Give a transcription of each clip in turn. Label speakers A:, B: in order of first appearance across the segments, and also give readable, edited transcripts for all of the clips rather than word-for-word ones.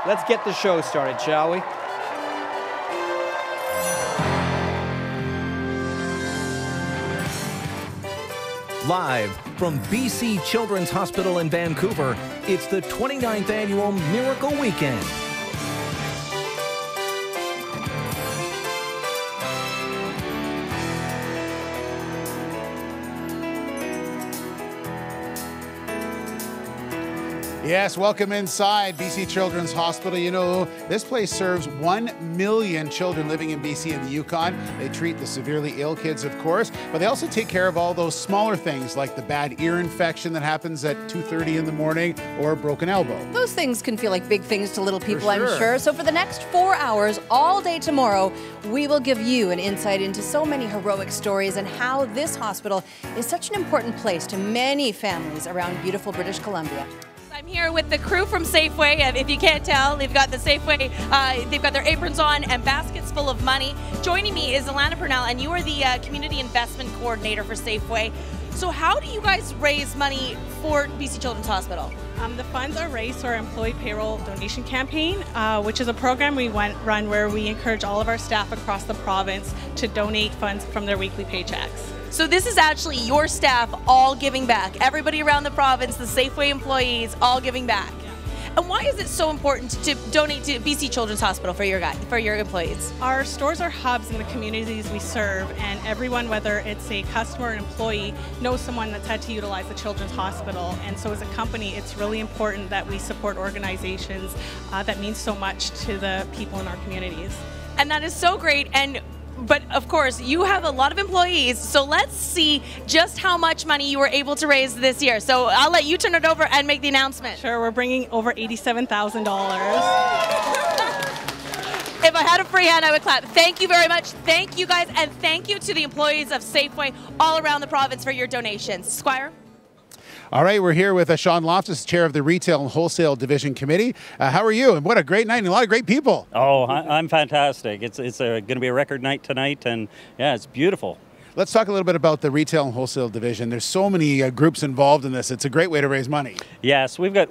A: Let's get the show started, shall we?
B: Live from BC Children's Hospital in Vancouver, it's the 29th Annual Miracle Weekend.
C: Yes, welcome inside BC Children's Hospital. You know, this place serves 1 million children living in BC and the Yukon. They treat the severely ill kids, of course, but they also take care of all those smaller things like the bad ear infection that happens at 2:30 in the morning or a broken elbow.
D: Those things can feel like big things to little people,
C: For sure.
D: I'm sure. So for the next 4 hours, all day tomorrow, we will give you an insight into so many heroic stories and how this hospital is such an important place to many families around beautiful British Columbia.
E: I'm here with the crew from Safeway, and if you can't tell, they've got the Safeway, they've got their aprons on and baskets full of money. Joining me is Alana Purnell, and you are the Community Investment Coordinator for Safeway. So how do you guys raise money for BC Children's Hospital?
F: The funds are raised through our employee payroll donation campaign, which is a program we run where we encourage all of our staff across the province to donate funds from their weekly paychecks.
E: So this is actually your staff all giving back. Everybody around the province, the Safeway employees, all giving back. And why is it so important to donate to BC Children's Hospital for your employees?
F: Our stores are hubs in the communities we serve, and everyone, whether it's a customer or an employee, knows someone that's had to utilize the Children's Hospital. And so as a company, it's really important that we support organizations that mean so much to the people in our communities.
E: And that is so great. But of course, you have a lot of employees, so let's see just how much money you were able to raise this year. So I'll let you turn it over and make the announcement.
F: Sure, we're bringing over $87,000.
E: If I had a free hand, I would clap. Thank you very much. Thank you guys, and thank you to the employees of Safeway all around the province for your donations. Squire?
C: All right, we're here with Sean Loftus, Chair of the Retail and Wholesale Division Committee. How are you? And what a great night and a lot of great people.
G: Oh, I'm fantastic. It's going to be a record night tonight, and yeah, it's beautiful.
C: Let's talk a little bit about the Retail and Wholesale Division. There's so many groups involved in this. It's a great way to raise money.
G: Yes, we've got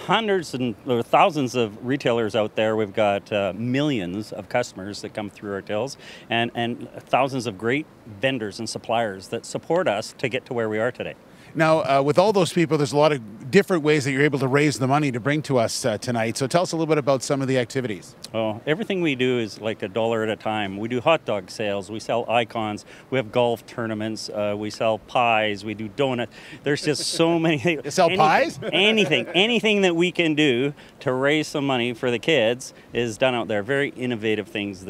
G: hundreds or thousands of retailers out there. We've got millions of customers that come through our tills, and thousands of great vendors and suppliers that support us to get to where we are today.
C: Now, with all those people, there's a lot of different ways that you're able to raise the money to bring to us tonight. So tell us a little bit about some of the activities.
G: Oh, everything we do is like $1 at a time. We do hot dog sales. We sell icons. We have golf tournaments. We sell pies. We do donuts. There's just so many things.
C: You sell pies?
G: Anything that we can do to raise some money for the kids is done out there. Very innovative things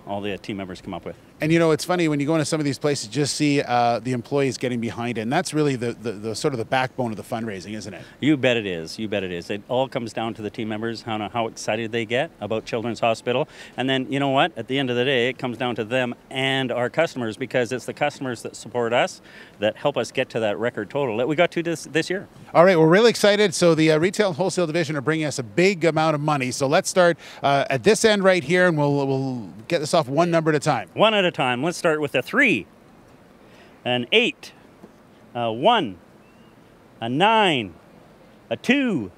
G: all the team members come up with.
C: And you know, it's funny when you go into some of these places, just see the employees getting behind it, and that's really the sort of the backbone of the fundraising, isn't it?
G: You bet it is. You bet it is. It all comes down to the team members, how excited they get about Children's Hospital, and then you know what? At the end of the day, it comes down to them and our customers, because it's the customers that support us that help us get to that record total that we got to this year.
C: All right, we're really excited. So the Retail and Wholesale Division are bringing us a big amount of money. So let's start at this end right here, and we'll get this off one number at a time.
G: One at a time. Let's start with a 3, an 8, a 1, a 9, a 2,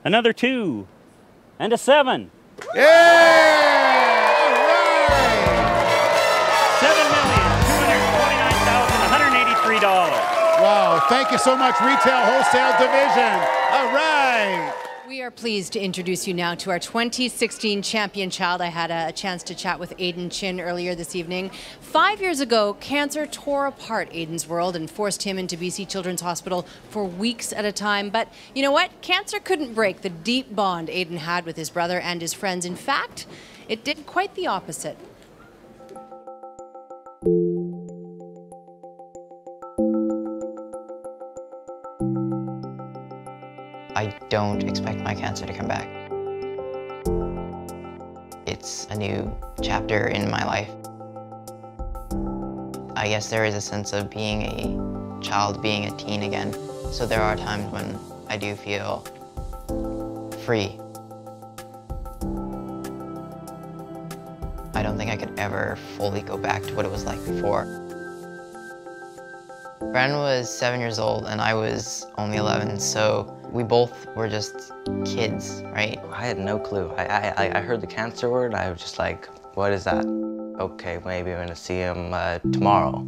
G: another 2, and a 7.
C: Yeah! All right!
G: $7,229,183.
C: Wow, thank you so much, Retail Wholesale Division. All right.
D: We are pleased to introduce you now to our 2016 champion child. I had a chance to chat with Aiden Chin earlier this evening. 5 years ago, cancer tore apart Aiden's world and forced him into BC Children's Hospital for weeks at a time. But you know what? Cancer couldn't break the deep bond Aiden had with his brother and his friends. In fact, it did quite the opposite.
H: I don't expect my cancer to come back. It's a new chapter in my life. I guess there is a sense of being a child, being a teen again. So there are times when I do feel free. I don't think I could ever fully go back to what it was like before. Bren was 7 years old and I was only 11, so we both were just kids, right?
I: I
H: had no clue. I heard the cancer word, and I was just like, what is that? Okay, maybe I'm gonna see him tomorrow.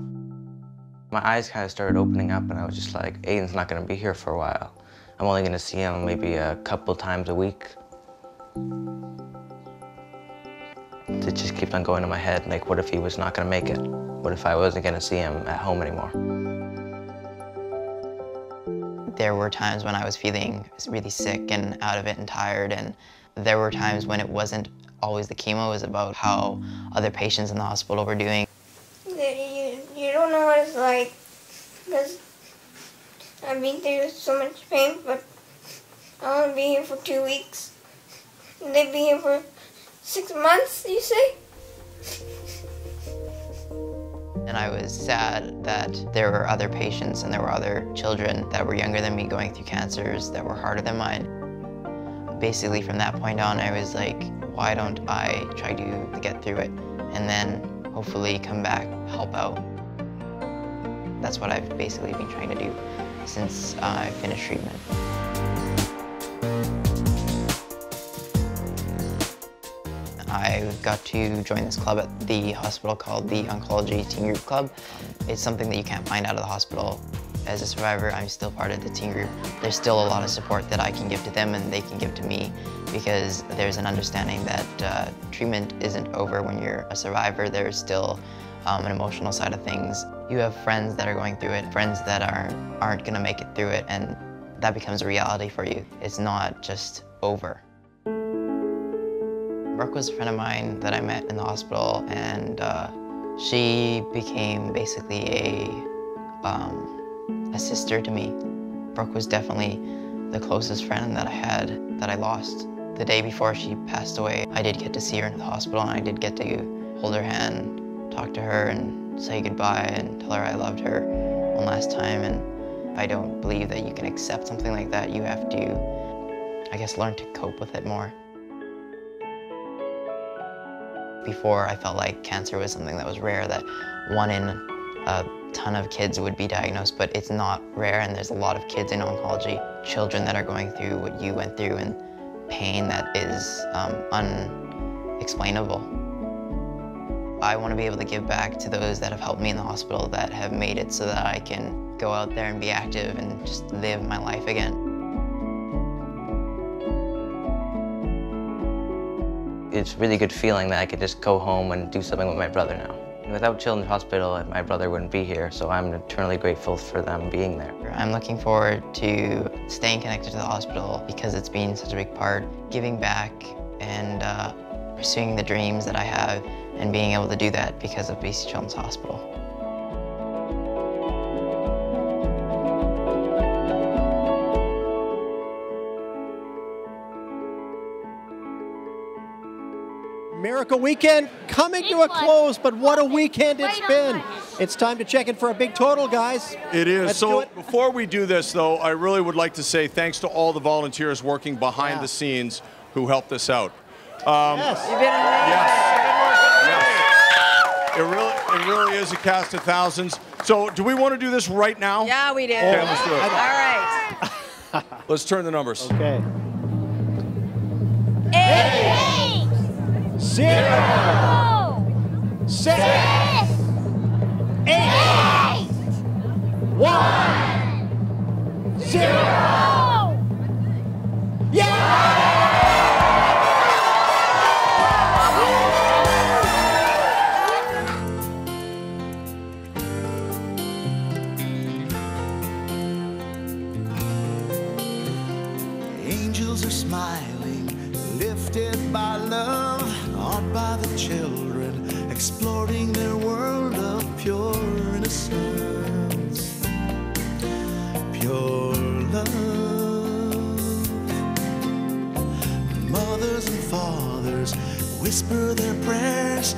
H: My eyes kind of started opening up, and I was just like, Aiden's not gonna be here for a while. I'm only gonna see him maybe a couple times a week. It just keeps on going in my head, like, what if he was not gonna make it? What if I wasn't gonna see him at home anymore? There were times when I was feeling really sick and out of it and tired, and there were times when it wasn't always the chemo, it was about how other patients in the hospital were doing.
I: You don't know what it's like, because I've been through so much pain, but I want to be here for 2 weeks. They'd be here for 6 months, you say?
H: And I was sad that there were other patients and there were other children that were younger than me going through cancers that were harder than mine. Basically, from that point on, I was like, why don't I try to get through it and then hopefully come back, help out. That's what I've basically been trying to do since I finished treatment. I got to join this club at the hospital called the Oncology Teen Group Club. It's something that you can't find out of the hospital. As a survivor, I'm still part of the teen group. There's still a lot of support that I can give to them and they can give to me, because there's an understanding that treatment isn't over when you're a survivor. There's still an emotional side of things. You have friends that are going through it, friends that aren't gonna make it through it, and that becomes a reality for you. It's not just over. Brooke was a friend of mine that I met in the hospital, and she became basically a sister to me. Brooke was definitely the closest friend that I had that I lost. The day before she passed away, I did get to see her in the hospital, and I did get to hold her hand, talk to her, and say goodbye, and tell her I loved her one last time. And I don't believe that you can accept something like that. You have to, I guess, learn to cope with it more. Before, I felt like cancer was something that was rare, that 1 in a ton of kids would be diagnosed, but it's not rare, and there's a lot of kids in oncology, children that are going through what you went through, and pain that is unexplainable. I want to be able to give back to those that have helped me in the hospital, that have made it so that I can go out there and be active and just live my life again. It's a really good feeling that I could just go home and do something with my brother now. Without Children's Hospital, my brother wouldn't be here, so I'm eternally grateful for them being there. I'm looking forward to staying connected to the hospital because it's been such a big part, giving back and pursuing the dreams that I have, and being able to do that because of BC Children's Hospital.
A: Miracle Weekend coming to a close, but what a weekend it's been. It's time to check in for a big total, guys.
J: It is.
A: Let's
J: so
A: do it.
J: Before we do this, though, I really would like to say thanks to all the volunteers working behind the scenes who helped us out.
A: Yes. You've been
J: Yes. It really is a cast of thousands. So do we want to do this right now?
D: Yeah, we do.
J: Okay, let's do it.
D: All right.
J: Let's turn the numbers.
A: Okay.
I: 8,
A: 0, 6, 8, 1, 0. Yeah!
K: Angels are smiling, lifted by love, awed by the children, exploring their world of pure innocence, pure love. Mothers and fathers whisper their prayers,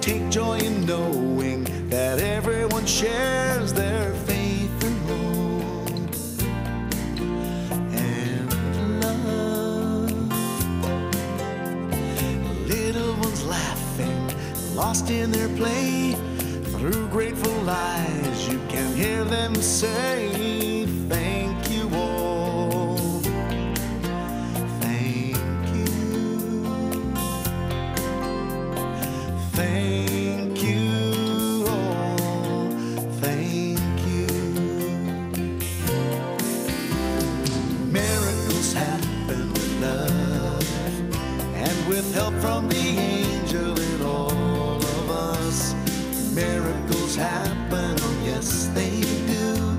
K: take joy in knowing that everyone shares their faith and hope and love. Little ones laughing, lost in their play, through grateful eyes you can hear them say, thank you all, thank you. with help from the angel in all of us, miracles happen, oh yes they do.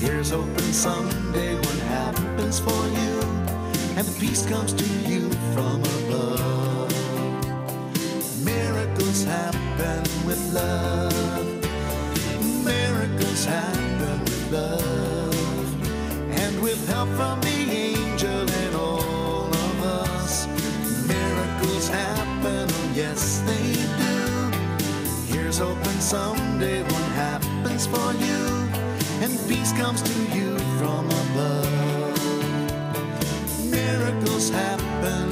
K: Here's hoping someday what happens for you, and the peace comes to you from above. Miracles happen with love. Miracles happen with love. And with help from the angel and all of us, miracles happen, oh yes they do. Here's hoping someday what happens for you, and peace comes to you from above. Miracles happen